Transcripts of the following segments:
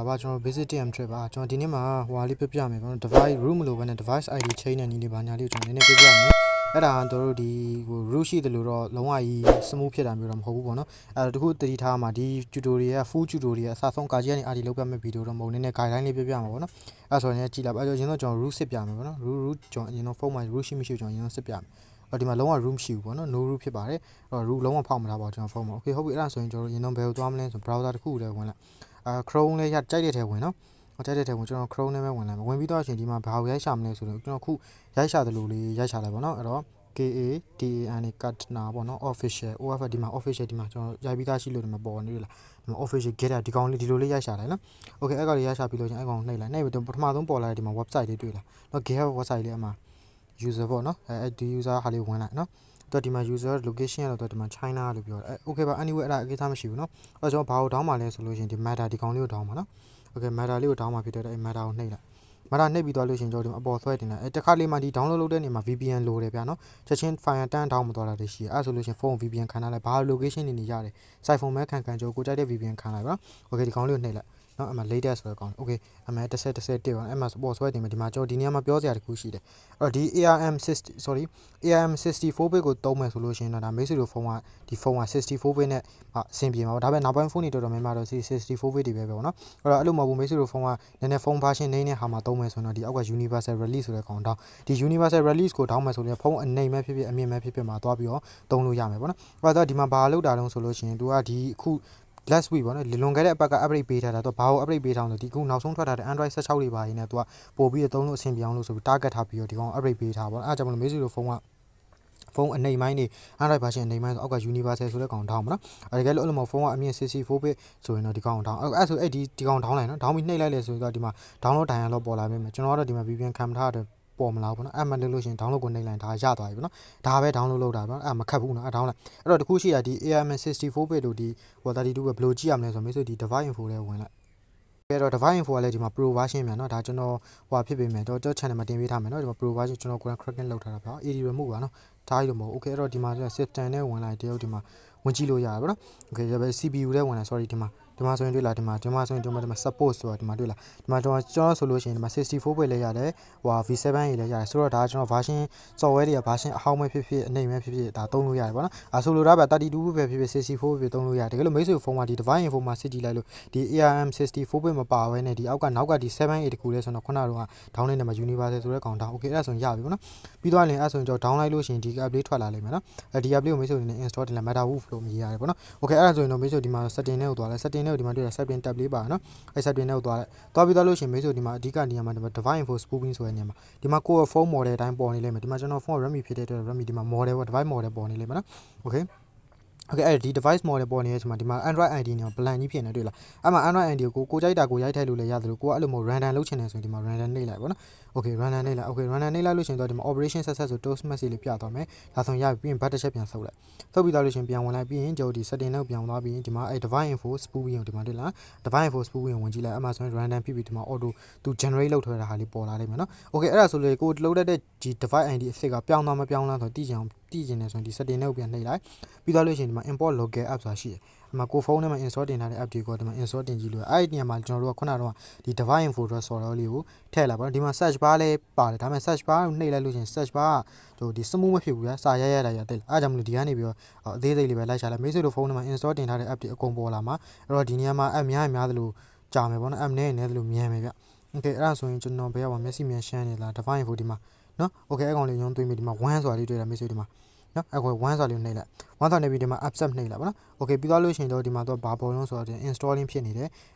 လာပါကျွန်တော် basic TM trip ပါကျွန်တော်ဒီနေ့မှာဟိုဟာလေးပြပြမယ်ပေါ့နော် device root မလို့ပဲနဲ့ device ID chain နဲ့ညီလေးပါညာလေးကိုကျွန်တော်နည်းနည်းပြပြမယ်အဲ့ဒါတို့ဒီဟို root ရှိတယ်လို့တော့လုံးဝကြီး smooth ဖြစ်တာမျိုးတော့မဟုတ်ဘူးပေါ့နော်အဲ့တော့တခုတတိထားမှာဒီ tutorial full tutorial အစဆုံးကာကြီးကနေ ID လောက်ပြမဲ့ဗီဒီယိုတော့မဟုတ်နည်းနည်း guideline လေးပြပြမှာပေါ့နော်အဲ့ဆိုရင်ကြည့်လိုက်ပါအဲ့တော့ကျွန်တော် root စစ်ပြမယ်ပေါ့နော် root ကျွန်တော်အရင်တော့ phone မှာ root ရှိမရှိကျွန်တော်အရင်တော့စစ်ပြမယ်ဒီမှာလုံးဝ room ရှိဘူးပေါ့နော် no root ဖြစ်ပါတယ်အဲ့တော့ root လုံးဝဖောက်မထားပါဘူးကျွန်တော်ဖုန်းမှာ okay ဟုတ်ပြီအဲ့ဒါဆိုရင်ကျွန်တော်ရင်တော့ဘယ်ကိုသွားမလဲဆို browser တစ်ခုလည်းဝင်လိုက်Chrome လေးရကြိုက်တဲ့ထဲဝင်နော်ကြိုက်တဲ့ထဲဝင်ကျွန်တော် Chrome နဲ့ပဲဝင်လိုက်ဝင်ပြီးတော့အချိန်ဒီမှာဘာကိုရိုက်ရှာမလဲဆိုတော့ကျွန်တော်ခုရိုက်ရှာတယ်လို့လေးရိုက်ရှာလိုက်ပေါ့နော်အဲ့တော့ KATAN နဲ့ Katna ပေါ့နော် official OF ဒီမှာ official ဒီမှာကျွန်တော်ရိုက်ပြီးသားရှိလို့ဒီမှာပေါ်နေလားဒီမှာ official get ဒီကောင်လေးဒီလိုလေးရိုက်ရှာလိုက်နော် okay အဲ့ကောင်လေးရိုက်ရှာပြီးလို့ချင်းအဲ့ကောင်နှိပ်လိုက်နှိပ်ပြီးတော့ပထမဆုံးပေါ်လာတဲ့ဒီမှာ website လေးတွေ့လားနော် get website လေးအမှ user ပေါ့နော်ဒီ user ဟာလေးဝင်လိုက်နော်တော့ဒီမှာ user location ကတော့ဒီမှာ China လို့ပြောတယ်okay ပါ anyway အဲ့ဒါအကိစ္စမရှိဘူးเนาะအဲ့တော့ကျွန်တော်ဘာကိုတောင်းပါလဲဆိုလို့ရှိရင်ဒီ matter ဒီကောင်လေးကိုတောင်းပါเนาะ okay matter လေးကိုတောင်းပါဖြစ်တဲ့အဲ့ matter ကိုနှိပ်လိုက် matter နှိပ်ပြီးသွားလို့ရှိရင်ကျွန်တော်ဒီအပေါ်ဆွဲတင်တယ်အဲ့တစ်ခါလေးမှဒီ download လုပ်တဲ့နေမှာ VPN လိုတယ်ဗျာเนาะချက်ချင်း file တန်းတောင်းမသွားတာတည်းရှိအဲ့ဆိုလို့ရှိရင် phone VPN ခံထားလိုက်ဘာ location နေနေရတယ် site phone မဲ့ခံကြိုးကိုကြိုက်တဲ့ VPN ခံလိုက်ပါ okay ဒီကောင်လေးကိုနှိပ်လိုက်နော်အမှ latest ဆိုတဲ့ကောင် okay အမှ10တက်ပါအဲ့မှာ support ဆွဲတင်မယ်ဒီမှာကျွန်တော်ဒီနေရာမှာပြောစရာတခုရှိတယ်အဲ့တော့ဒီ ARM64 bit ကိုသုံးမယ်ဆိုလို့ရှိရင်တော့ဒါမိတ်ဆွေတို့ဖုန်းကဒီဖုန်းက64 bit နဲ့အဆင်ပြေမှာပေါ့ဒါပေမဲ့နောက်ပိုင်းဖုန်းတွေတော်တော်များများတော့64 bit တွေပဲပေါ့နော်အဲ့တော့အဲ့လိုမဟုတ်ဘူးမိတ်ဆွေတို့ဖုန်းကနည်းနည်းဖုန်း version နေတဲ့ဟာမှာသုံးမယ်ဆိုတော့ဒီအောက်က universal release ဆိုတဲ့ကောင်တောင်းဒီ universal release ကိုတောင်းမယ်ဆိုရင်ဖုန်းအနေမဲ့ဖြစ်ဖြစ်အမြင့်မဲ့ဖြစ်ဖြစ်မှာသွားပြီးတော့သုံးလို့ရမယ်ပေါ့နော်အဲ့တော့ဒီမှာဘာလုပ်တာတုံးဆိုလို့ရှိရင်သူကဒီအခုlast week ပေါ့နော်လွန်ခဲ့တဲ့အပတ်က upgrade ပေးထားတာတော့ဘာကို upgrade ပေးထားအောင်ဆိုဒီခုနောက်ဆုံးထွက်ထားတဲ့ Android 16တွေပါရင်းနဲ့သူကပို့ပြီးတော့သုံးလို့အဆင်ပြေအောင်လို့ဆိုပြီး target ထားပြီးတော့ဒီကောင် upgrade ပေးထားပါတော့အဲဒါကြောင့်မလို့မေးစီလိုဖုန်းကဖုန်းအနေမိုင်းနေ Android version အနေမိုင်းဆိုအောက်က universal ဆိုတဲ့ကောင်တောင်းပါနော်အဲဒါကလည်းအဲ့လိုမျိုးဖုန်းကအမြင့်64 bit ဆိုရင်တော့ဒီကောင်တောင်းအဲ့ဆိုအဲ့ဒီကောင်တောင်းလိုက်နော်တောင်းပြီးနှိပ်လိုက်လေဆိုတော့ဒီမှာ download တိုင်ရတော့ပေါ်လာပြီမယ်ကျွန်တော်ကတော့ဒီမှာ VPN ခံထားတဲ့ပေါ်မလာဘူးเนาะအဲ့မှလို့လို့ရှင် download ကိုနှိပ်လိုက်ဒါရသွားပြီပေါ့နော်ဒါပဲ download လုပ်တာပေါ့အဲ့မခတ်ဘူးเนาะအဲ့ download အဲ့တော့တခုရှိတာဒီ ARM64 bit တို့ဒီ32ပဲဘယ်လိုကြည့်ရမလဲဆိုတော့မိတ်ဆွေဒီ device info ထဲဝင်လိုက်အဲ့တော့ device info ကလည်းဒီမှာ pro version မြန်เนาะဒါကျွန်တော်ဟိုဖြစ်ပေမဲ့တော့ channel မှာတင်ပေးထားမယ်เนาะဒီမှာ pro version ကျွန်တော်ကိုယ် cracking လောက်ထားတာပါ AD ရမှုပါเนาะဒါကြီးလို့မဟုတ် okay အဲ့တော့ဒီမှာ system နဲ့ဝင်လိုက်တရုတ်ဒီမှာဝင်ကြည့်လို့ရပါဗောနော် okay ရပဲ CPU ထဲဝင်လာ sorry ဒီမှာဆိုရင်တွေ့လားဒီမှာဆိုရင်ဒီမှာ support ဆိုတာဒီမှာတွေ့လားဒီမှာကျွန်တော်ဆိုလို့ရှိရင်ဒီမှာ64 bit လည်းရတယ်ဟို V7 ကြီးလည်းရတယ်ဆိုတော့ဒါကျွန်တော် version software တွေက version အဟောင်းပဲဖြစ်ဖြစ်အနှိမ့်ပဲဖြစ်ဖြစ်ဒါသုံးလို့ရတယ်ဗောနော်ဆိုလိုတာဗျ32 bit ပဲဖြစ်ဖြစ်64 bit သုံးလို့ရတယ်တကယ်လို့မိတ်ဆွေဖုန်းမှာဒီ device info မှာစစ်ကြည့်လိုက်လို့ဒီ ARM64 bit မပါဘဲနဲ့ဒီအောက်ကနောက်ကဒီ7A တကူလဲဆိုတော့ခုနကတော့ download နဲ့မှာ universal ဆိုတဲ့ကောင်တောင်း okay အဲ့ဒါဆိုရင်ရပြီဗောနော်ပြီးသွားရင်အဲ့ဆိုရင်ကျွန်တော် download လိုက်လို့ရှိရင်ဒီ update ထွက်လာလိမ့်မယ်နော်ဒီ update ကိုမိတ်ဆွေအနေနဲ့ install တင်လိုက် MetaWolf လို့မြည်ရတယ်ဗောနော် okay အဲ့ဒါဆိုရင်တော့မိတ်ဆွေဒီမှာ setting နဲ့ကိုသွားလိုက် setting နဲ့ကိုဒီမှာတွေ့တာ setting tab လေးပါနော်အဲ့ setting နဲ့ကိုသွားလိုက်ပြီးသွားလို့ရှိရင်မိတ်ဆွေဒီမှာအဓိကနေရာမှာဒီမှာ device info spoofing ဆိုတဲ့နေရာမှာဒီမှာကိုယ့် phone model အတိုင်းပေါ်နေလိမ့်မယ်ဒီမှာကျွန်တော် phone Redmi ဖြစ်တဲ့အတွက် Redmi ဒီမှာ model ပေါ့ device model ပေါ်နေလိမ့်မယ်နော် okay အဲ့ဒီ device model ပေါ်နေတဲ့အချိန်မှာဒီမှာ Android ID နဲ့ plan ကြီးဖြစ်နေတွေ့လားအဲ့မှာ Android ID ကိုကြိုက်တာကိုရိုက်ထည့်လို့လည်းရတယ်လို့ကိုကအဲ့လိုမျိုး random လုပ်ချင်တယ်ဆိုရင်ဒီမှာ random နှိပ်လိုက်ပါနော် okay random နှိပ်လိုက် okay random နှိပ်လိုက်လို့ရှိရင်တော့ဒီမှာ operation success ဆို toast message လေးပြသွားမယ်ဒါဆိုရင်ရပြီပြီးရင် back တစ်ချက်ပြန်ဆုပ်လိုက်ဆုပ်ပြီးသွားလို့ရှိရင်ပြန်ဝင်လိုက်ပြီးရင်ကျွန်တော်ဒီ setting နဲ့ပြန်သွားပြီးရင်ဒီမှာအဲ့ device info spoofing ကိုဒီမှာတွေ့လား device info spoofing ဝင်ကြည့်လိုက်အဲ့မှာဆိုရင် random ဖြစ်ပြီးဒီမှာ auto သူ generate လုပ်ထားတာဟာလေးပေါ်လာလိမ့်မယ်နော် okay အဲ့ဒါဆိုလေကိုload တဲ့ဒီ device ID အစ်စ်ကပြောင်းသွားမပြောင်းလားဆိုတော့သိချင်တယ်ဆိုရင်ဒီ setting နဲ့ပြန်နှိပ်လိုက်ပြီးသွားလို့ရှိရင်ဒီမှာ import local app ဆိုတာရှိတယ်ဒီမှာကိုဖုန်းထဲမှာ install တင်ထားတဲ့ app တွေကိုဒီမှာ install တင်ကြည့်လို့အဲ့ဒီနေရာမှာကျွန်တော်တို့ကခုနကတော့ဒီ device info ဆိုတော့လေးကိုထည့်လိုက်ပါတော့ဒီမှာ search bar လေးပါတယ်ဒါပေမဲ့ search bar ကိုနှိပ်လိုက်လို့ရှိရင် search bar ကဒီ smooth မဖြစ်ဘူးဗျာစာရတာရတယ်အဲ့ဒါကြောင့်မလို့ဒီကနေပြီးတော့အသေးစိတ်လေးပဲလိုက်ရှာလိုက်မိတ်ဆွေတို့ဖုန်းထဲမှာ install တင်ထားတဲ့ app တွေအကုန်ပေါ်လာမှာအဲ့တော့ဒီနေရာမှာ app များသလိုကြာမယ်ပေါ့နော် app နည်းသလိုမြန်မယ်ဗျ okay အဲ့ဒါဆိုရင်ကျွန်တော်ဘယ်ရောက်ပါမျက်စိမြန်ရှမ်းနေလား device info ဒီမှာနော် okay အဲ့ကောင်လေးရုံးသွင်းပြီးဒီမှာ1ဆိုတာလေးတွေ့တာမိတ်ဆွေဒီမှာနော်အဲ့ကို1ဆိုတာလေးနှိပ်လိုက်1ဆိုတာနေပြီးဒီမှာ accept နှိပ်လိုက်ပါနော် okay ပြီးသွားလို့ရှိရင်တော့ဒီမှာတော့ဘာပေါ်လုံးဆိုတော့ installing ဖြစ်နေတယ်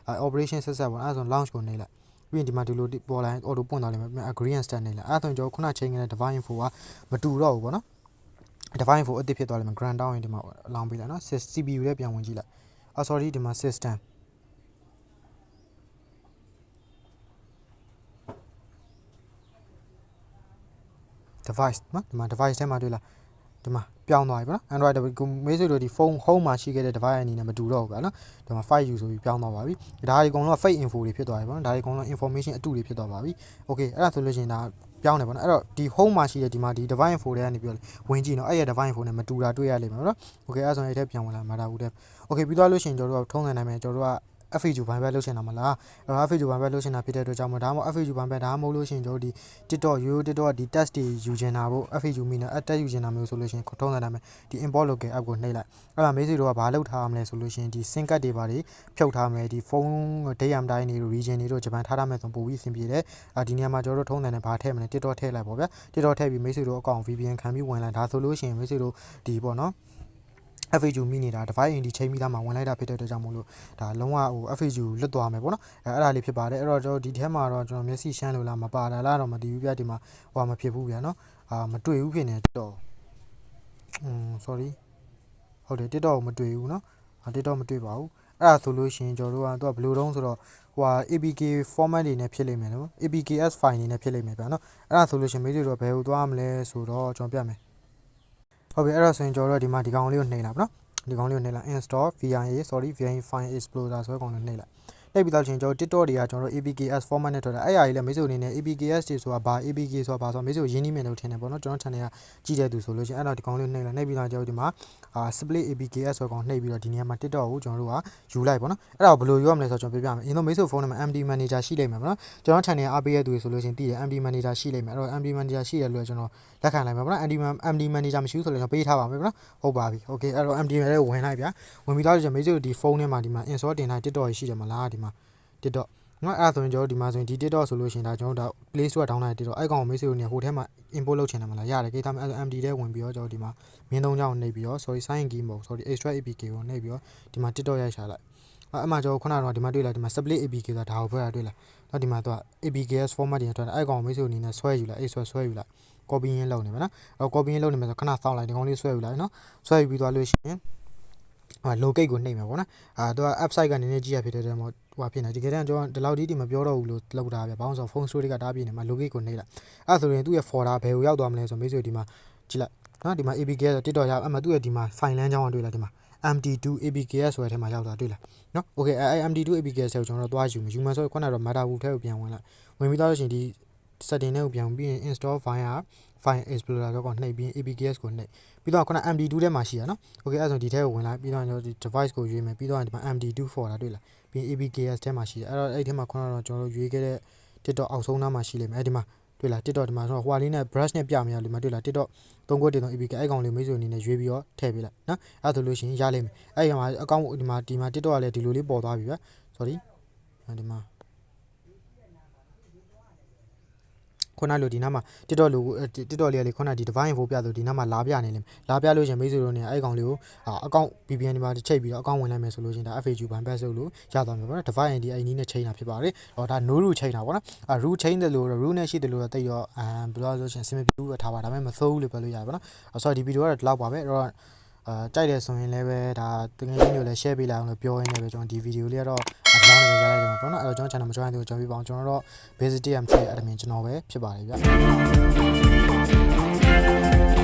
operation set ပေါ့အဲ့ဒါဆို launch ကိုနှိပ်လိုက်ပြီးရင်ဒီမှာဒီလိုပေါ်လာရင် auto ပွင့်သွားလိမ့်မယ် agree and start နှိပ်လိုက်အဲ့ဒါဆိုရင်ကျွန်တော်ခုနချိန်ခဲ့တဲ့ device info ကမတူတော့ဘူးပေါ့နော် device info အသစ်ဖြစ်သွားလိမ့်မယ် grand down ရင်ဒီမှာအလောင်းပေးလိုက်နော် CPU ထဲပြန်ဝင်ကြည့်လိုက် sorry ဒီမှာ system device နော်ဒီမှာ device ထဲမှာတွေ့လားဒီမှာပြောင်းသွားပြီပေါ့နော် Android ကိုမေးဆွေတို့ဒီဖုန်း home မှာရှိခဲ့တဲ့ device အနေနဲ့မတူတော့ဘူးဗျာနော်ဒီမှာ 5U ဆိုပြီးပြောင်းသွားပါပြီဒါတွေအကုန်လုံးက fake info တွေဖြစ်သွားပြီပေါ့နော်ဒါတွေအကုန်လုံး information အတုတွေဖြစ်သွားပါပြီ okay အဲ့ဒါဆိုလို့ရှိရင်ဒါပြောင်းတယ်ပေါ့နော်အဲ့တော့ဒီ home မှာရှိတဲ့ဒီမှာဒီ device info တွေကနေပြီးတော့ဝင်ကြည့်နော်အဲ့ရ device info နဲ့မတူတာတွေ့ရလိမ့်မယ်နော် okay အဲ့ဒါဆိုရင်အဲ့ထက်ပြန်ဝင်လာမှာဒါဘူးတဲ့ okay ပြီးသွားလို့ရှိရင်ကျွန်တော်တို့ကထုံးစံနိုင်မယ်ကျွန်တော်တို့က FAQ ဘိုင်းဘက်လုပ်ချင်တာမလားအဲ့တော့ FAQ ဘိုင်းဘက်လုပ်ချင်တာဖြစ်တဲ့အတွက်ကြောင့်မို့ဒါမှမဟုတ် FAQ ဘိုင်းဘက်ဒါမှမဟုတ်လို့ရှိရင်ကျွန်တော်ဒီ TikTok ရိုး TikTok ဒီ test တွေယူချင်တာပေါ့ FAQ မိနေ test ယူချင်တာမျိုးဆိုလို့ရှိရင်ထုံးစံတိုင်းပဲဒီ import local app ကိုနှိပ်လိုက်အဲ့ဒါမိတ်ဆွေတို့ကဘာလုပ်ထားရမလဲဆိုလို့ရှိရင်ဒီ sync card တွေပါတွေဖြုတ်ထားမယ်ဒီဖုန်း data တိုင်းတွေတို့ region တွေတို့ဂျပန်ထားထားမယ်ဆိုပို့ပြီးအဆင်ပြေတယ်ဒီနေရာမှာကျွန်တော်တို့ထုံးစံနဲ့ဘာထည့်မလဲ TikTok ထည့်လိုက်ပေါ့ဗျာ TikTok ထည့်ပြီးမိတ်ဆွေတို့အကောင့် VPN ခံပြီးဝင်လိုက်ဒါဆိုလို့ရှိရင်မိတ်ဆွေတို့ဒီပေါ့နော်FAQ မိနေတာ device အင်ဒီချိန်ပြီးသားမှာဝင်လိုက်တာဖြစ်တဲ့အတွက်ကြောင့်မို့လို့ဒါလုံးဝဟို FAQ လွတ်သွားမယ်ပေါ့နော်အဲ့ဒါလေးဖြစ်ပါတယ်အဲ့တော့ကျွန်တော်ဒီထဲမှာတော့ကျွန်တော်မျက်စိရှမ်းလို့လားမပါတာလားတော့မသိဘူးဗျဒီမှာဟိုမဖြစ်ဘူးဗျာနော်မတွေ့ဘူးဖြစ်နေတော့sorry ဟုတ်တယ် TikTok ကိုမတွေ့ဘူးနော်TikTok မတွေ့ပါဘူးအဲ့ဒါဆိုလို့ရှိရင်ကျွန်တော်တို့ကဘယ်လိုတုံးဆိုတော့ဟို APK format တွေနဲ့ဖြစ်လိမ့်မယ်နော် APKS file တွေနဲ့ဖြစ်လိမ့်မယ်ဗျာနော်အဲ့ဒါဆိုလို့ရှိရင်မိတ်ဆွေတို့ဘယ်ကိုသွားမလဲဆိုတော့ကျွန်တော်ပြမယ်ဟုတ်ပြီအဲ့ဒါဆိုရင်ကျွန်တော်တို့ဒီမှာဒီကောင်လေးကိုနှိပ်လိုက်ပါနော်ဒီကောင်လေးကိုနှိပ်လိုက် install VIA file explorer ဆိုတဲ့ကောင်လေးနှိပ်လိုက်နှိပ်ပြီးတော့ချင်းကျွန်တော် TikTok တွေကကျွန်တော်တို့ APKS format နဲ့ထွက်တာအဲ့အရာကြီးလည်းမိတ်ဆွေအနေနဲ့ APKS တွေဆိုတာဘာ APK ဆိုတာဘာဆိုမိတ်ဆွေရင်းနှီးမယ်လို့ထင်တယ်ပေါ့နော်ကျွန်တော် channel ကကြည့်တဲ့သူဆိုလို့ရှိရင်အဲ့တော့ဒီကောင်လေးနှိပ်လိုက်နှိပ်ပြီးတော့ကျွန်တော်ဒီမှာsplit APKS ဆိုတဲ့ကောင်နှိပ်ပြီးတော့ဒီနေရာမှာ TikTok ကိုကျွန်တော်တို့ကယူလိုက်ပေါ့နော်အဲ့ဒါကိုဘယ်လိုယူရမလဲဆိုတော့ကျွန်တော်ပြပြမယ်အရင်ဆုံးမိတ်ဆွေဖုန်းထဲမှာ MD manager ရှိလိမ့်မယ်ပေါ့နော်ကျွန်တော် channel အားပေးရတဲ့သူတွေဆိုလို့ရှိရင်တည်တယ် MD manager ရှိလိမ့်မယ်အဲ့တော့ MD manager ရှိတယ်လို့ကျွန်တော်လက်ခံလိုက်မယ်ပေါ့နော် MD manager မရှိဘူးဆိုလို့ကျွန်တော်ပေးထားပါမယ်ပေါ့နော်ဟုတ်ပါပြီ okay အဲ့တော့ MD ရဲ့ဝင်လိုက်ဗျာဝင်ပြီးတော့ကျွန်တော်မိတ်ဆွေဒီဖုန်းထဲမှာဒီမှာ install တင်ထား TikTok ရှိတယ်မလားဒီမှာ TikTok နော်အဲ့ဒါဆိုရင်ကျွန်တော်ဒီမှာဆိုရင်ဒီ TikTok ဆိုလို့ရှိရင်ဒါကျွန်တော်တို့ Play Store ဒေါင်းလိုက် TikTok အဲ့ကောင်ကိုမိတ်ဆွေတို့နေဟိုထဲမှာ import လုပ်ချင်တယ်မလားရတယ်ကိစ္စမဲ့ MD ထဲဝင်ပြီးတော့ကျွန်တော်ဒီမှာမင်းသုံးချောင်းနှိပ်ပြီးတော့ sorry sign in key မဟုတ် sorry extract APK ကိုနှိပ်ပြီးတော့ဒီမှာ TikTok ရိုက်ရှာလိုက်အဲ့မှာကျွန်တော်ခုနကတော့ဒီမှာတွေ့လိုက်ဒီမှာ split APK ဆိုတာဒါကိုပြောတာတွေ့လားတော့ဒီမှာတော့ APKS format တွေထွက်တယ်အဲ့ကောင်မိတ်ဆွေအနေနဲ့ဆွဲယူလိုက်အဲ့ဆွဲယူလိုက် copy ရင်းလုပ်နေမယ်နော်အဲ့ copy ရင်းလုပ်နေမယ်ဆိုခဏစောင့်လိုက်ဒီကောင်လေးဆွဲယူလိုက်နော်ဆွဲယူပြီးသွားလို့ရှိရင်locate ကိုနှိပ်မယ်ပေါ့နော်သူက app site ကနေနေကြည့်ရဖြစ်တဲ့တဲ့ဟိုဖြစ်နေဒီကတည်းကကျွန်တော်ဒီလောက်ဒီမပြောတော့ဘူးလို့လောက်တာဗျဘာလို့ဆို phone storage ကတားပြနေမှာ locate ကိုနှိပ်လိုက်အဲ့ဆိုရင်သူ့ရဲ့ folder ဘယ်ကိုရောက်သွားမလဲဆိုမိတ်ဆွေဒီမှာကြည့်လိုက်နော်ဒီမှာ APK ဆို TikTok ရောက်အဲ့မှာသူ့ရဲ့ဒီမှာ file လမ်းကြောင်းတွေ့လားဒီမှာ MD2 APKS ဆိုတဲ့ထဲမှာရောက်သွားတွေ့လားနော် okay အဲ့ MD2 APKS ကိုကျွန်တော်တို့သွားယူမယ်ဆိုခုနကတော့ Matterbook ထဲကိုပြန်ဝင်လိုက်ဝင်ပြီးတော့ရှင်ဒီ setting ထဲကိုပြန်ပြီးရင် install file explorer တော့နှိပ်ပြီး APKS ကိုနှိပ်ပြီးတော့ခုန MD2 ထဲမှာရှိရနော် okay အဲ့ဆိုဒီထဲကိုဝင်လိုက်ပြီးတော့ကျွန်တော်ဒီ device ကိုရွေးမယ်ပြီးတော့ဒီမှာ MD2 folder တွေ့လားပြီး APKS ထဲမှာရှိတယ်အဲ့တော့အဲ့ထဲမှာခုနကတော့ကျွန်တော်တို့ရွေးခဲ့တဲ့ TikTok အောက်ဆုံးနားမှာရှိလိမ့်မယ်အဲ့ဒီမှာတွေ့လား TikTok ဒီမှာဆိုတော့ဟိုလေးနဲ့ brush နဲ့ပြမရလို့ဒီမှာတွေ့လား TikTok 3.3 APK အဲ့ကောင်လေးမိတ်ဆွေအနေနဲ့ရွေးပြီးတော့ထည့်ပေးလိုက်နော်အဲ့ဆိုလို့ရှိရင်ရလိမ့်မယ်အဲ့ဒီမှာအကောင့်ဒီမှာ TikTok ကလည်းဒီလိုလေးပေါ်သွားပြီဗျ sorry ဒီမှာခုနလိုဒီနားမှာ TikTok လို TikTok လေးခုနဒီ device info ပြဆိုဒီနားမှာလာပြနေလိမ့်မယ်လာပြလို့ရှင်မိတ်ဆွေတို့နေအဲ့ကောင်လေးကိုအကောင့် VPN ဒီမှာချိန်ပြီးတော့အကောင့်ဝင်လိုက်မယ်ဆိုလို့ရှင်ဒါ FAQ ဘန်ဘက်ဆိုလို့ရသွားမှာပေါ့နော် device ID အဲ့နည်းနဲ့ချိန်တာဖြစ်ပါတယ်ဟောဒါ no root ချိန်တာပေါ့နော်root ချိန်တယ်လို့ root နဲ့ရှိတယ်လို့တိတ်တော့ဘယ်လိုဆိုရှင်စင်မပြူးထားပါဒါပေမဲ့မသိဘူးလို့ပြောလို့ရတယ်ပေါ့နော်ဆိုတော့ဒီဗီဒီယိုကတော့ဒီလောက်ပါပဲအဲ့တော့ကြိုက်တယ်ဆိုရင်လည်းပဲဒါတကယ်ချင်းတွေလည်း share ပေးလိုက်အောင်လို့ပြောရင်းနဲ့ပဲကျွန်တော်ဒီဗီဒီယိုလေးကတော့အကြောင်းလေးပဲရလိုက်တယ်ပေါ့နော်အဲ့တော့ကျွန်တော် channel မ join သေးဘူးကျွန်တော်ပြပါအောင်ကျွန်တော်တော့ basic TM 3 admin ကျွန်တော်ပဲဖြစ်ပါတယ်ဗျ